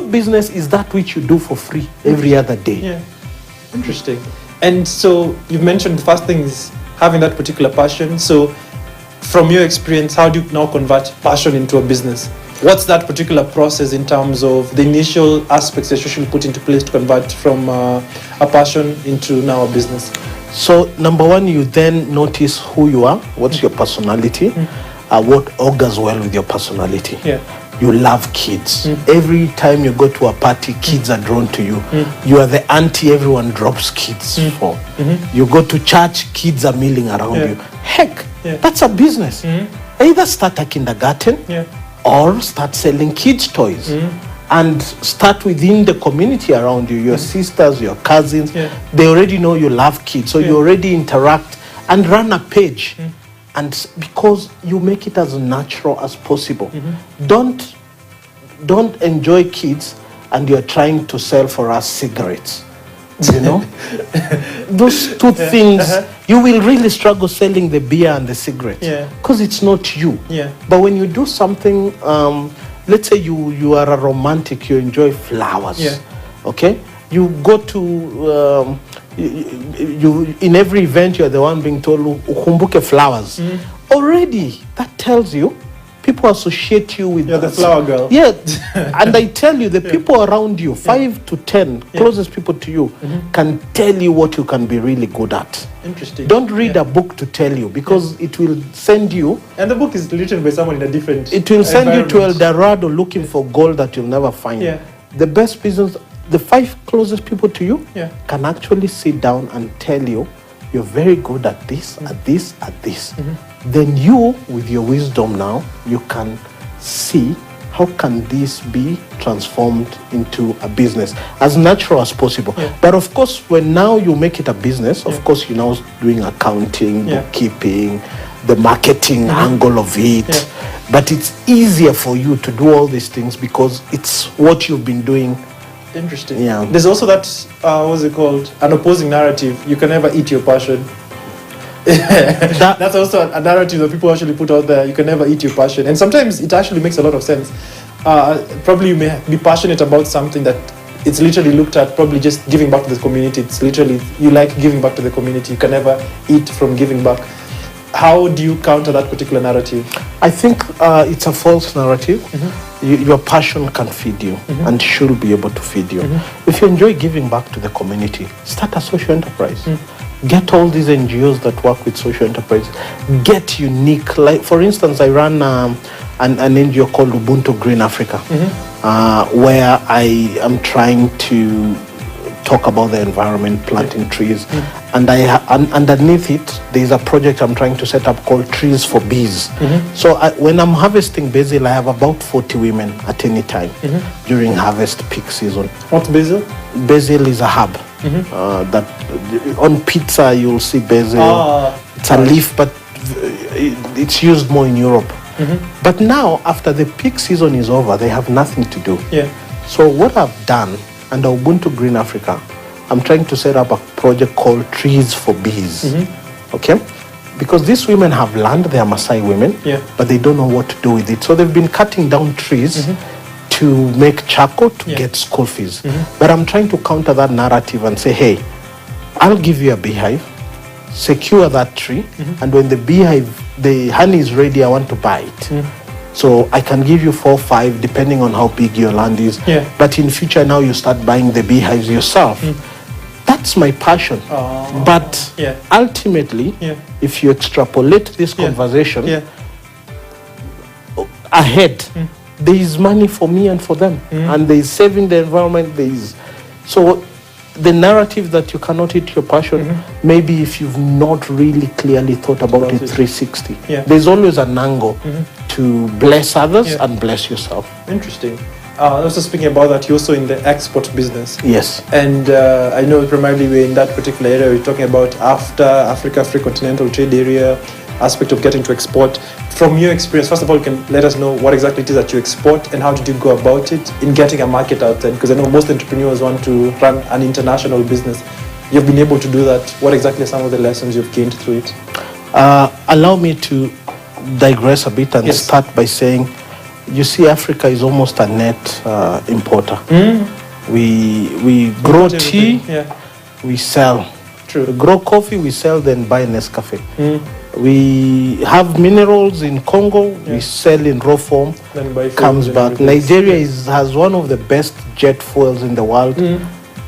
good business is that which you do for free every other day. Yeah. Interesting. And so you've mentioned the first thing is having that particular passion. So from your experience, how do you now convert passion into a business? What's that particular process in terms of the initial aspects that you should put into place to convert from a passion into now a business? So number one, you then notice who you are, what's your personality, what augurs well with your personality. Yeah. You love kids. Every time you go to a party, kids are drawn to you. You are the auntie everyone drops kids for. You go to church, kids are milling around you. Heck, that's a business. Either start a kindergarten or start selling kids' toys. And start within the community around you, your sisters, your cousins. They already know you love kids, so you already interact and run a page. And because you make it as natural as possible. Don't enjoy kids and you're trying to sell for us cigarettes. You know? Those two things, you will really struggle selling the beer and the cigarettes. Because it's not you. But when you do something, let's say you are a romantic, you enjoy flowers. Okay? You go to you in every event you're the one being told ukumbuke flowers. Already that tells you people associate you with the flower girl. And I tell you, the people around you, 5 to 10 closest people to you, can tell you what you can be really good at. Interesting. Don't read a book to tell you, because it will send you, and the book is written by someone in a different it will send you to El Dorado looking for gold that you'll never find. The best business, the 5 closest people to you can actually sit down and tell you, you're very good at this, at this, at this. Then you, with your wisdom now, you can see how can this be transformed into a business as natural as possible. But of course, when now you make it a business, of course you're now doing accounting, bookkeeping, the marketing angle of it. But it's easier for you to do all these things because it's what you've been doing. Interesting. There's also that, what's it called? An opposing narrative. You can never eat your passion. That's also a narrative that people actually put out there. You can never eat your passion. And sometimes it actually makes a lot of sense. Probably you may be passionate about something that it's literally looked at probably just giving back to the community. It's literally, you like giving back to the community. You can never eat from giving back. How do you counter that particular narrative? I think it's a false narrative. Your passion can feed you and should be able to feed you. If you enjoy giving back to the community, start a social enterprise. Get all these NGOs that work with social enterprise. Get unique. Like, for instance, I run an NGO called Ubuntu Green Africa, where I am trying to talk about the environment, planting trees. And underneath it, there's a project I'm trying to set up called Trees for Bees. So when I'm harvesting basil, I have about 40 women at any time during harvest peak season. What's basil? Basil is a herb. That on pizza you'll see basil. It's a leaf, but it's used more in Europe. But now, after the peak season is over, they have nothing to do. So what I've done under Ubuntu Green Africa, I'm trying to set up a project called Trees for Bees. Okay? Because these women have land, they are Maasai women, but they don't know what to do with it. So they've been cutting down trees to make charcoal to get school fees. But I'm trying to counter that narrative and say, hey, I'll give you a beehive, secure that tree, and when the beehive, the honey is ready, I want to buy it. So I can give you 4 or 5, depending on how big your land is. But in future now you start buying the beehives yourself. That's my passion. But ultimately, if you extrapolate this conversation ahead, there is money for me and for them. And there is saving the environment. So the narrative that you cannot eat your passion, maybe if you've not really clearly thought about it 360. There's always an angle to bless others and bless yourself. Interesting. Also speaking about that, you're also in the export business. Yes. And I know primarily we're in that particular area. We're talking about after Africa, Free Continental Trade Area, aspect of getting to export. From your experience, first of all, you can let us know what exactly it is that you export and how did you go about it in getting a market out there? Because I know most entrepreneurs want to run an international business. You've been able to do that. What exactly are some of the lessons you've gained through it? Allow me to digress a bit and start by saying You see, Africa is almost a net importer. We grow tea, we sell. True. We grow coffee, we sell, then buy Nescafe. We have minerals in Congo, we sell in raw form, Then buy comes fuels and back. everything. Nigeria has one of the best jet fuels in the world.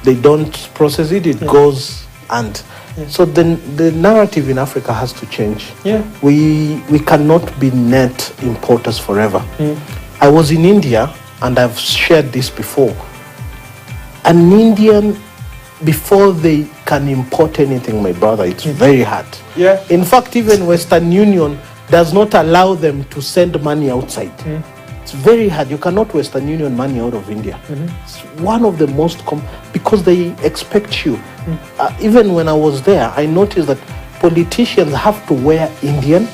They don't process it, it goes and... So the narrative in Africa has to change. Yeah. We cannot be net importers forever. I was in India, and I've shared this before. An Indian, before they can import anything, my brother, it's very hard. Yeah. In fact, even Western Union does not allow them to send money outside. It's very hard. You cannot Western Union money out of India. It's one of the most because they expect you. Even when I was there, I noticed that politicians have to wear Indian,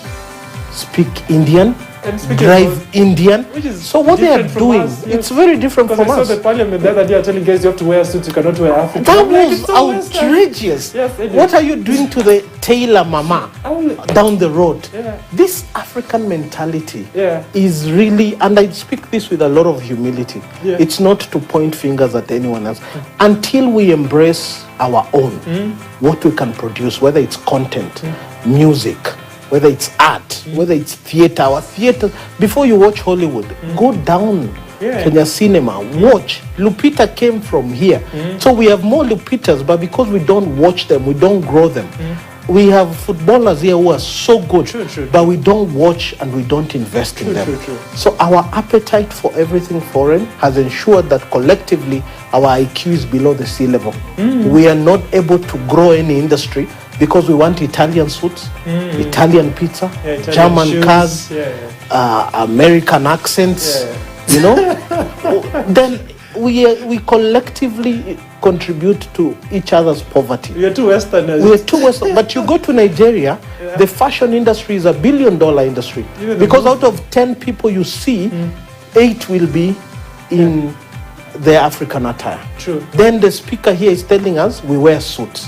speak Indian, And speaking drive of- Indian. Which is So what they are different from doing, us, yes. it's very different Because from I us. saw the parliament the other day telling guys you have to wear suits, you cannot wear African. That I'm like, was it's so Western. outrageous. Yes, it is. What are you doing to the tailor mama down the road? Yeah. This African mentality Yeah. is really, and I speak this with a lot of humility. Yeah. It's not to point fingers at anyone else. Until we embrace our own, what we can produce, whether it's content, music, whether it's art, whether it's theater. Our theater, before you watch Hollywood, go down Kenya cinema, watch. Lupita came from here. So we have more Lupitas, but because we don't watch them, we don't grow them. We have footballers here who are so good, but we don't watch and we don't invest in them. So our appetite for everything foreign has ensured that collectively our IQ is below the sea level. We are not able to grow any industry because we want Italian suits, Italian pizza, Italian German shoes. cars, American accents, you know. Then we collectively contribute to each other's poverty. We are two Westerners. We are too Western. But you go to Nigeria, the fashion industry is $1 billion industry. Even the Because out of 10 people you see, 8 will be in their African attire. True. Then the speaker here is telling us we wear suits.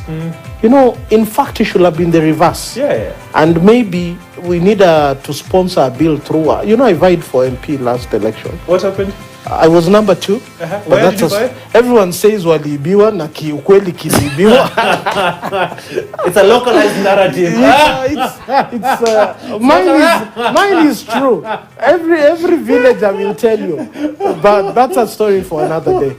You know, in fact, it should have been the reverse. Yeah. And maybe we need to sponsor a bill through. I vied for MP last election. What happened? I was number 2. Where did you buy? Everyone says waliibiwa na kiukweli kiliibiwa. It's a localized narrative. Mine is true. Every village I will tell you, but that's a story for another day.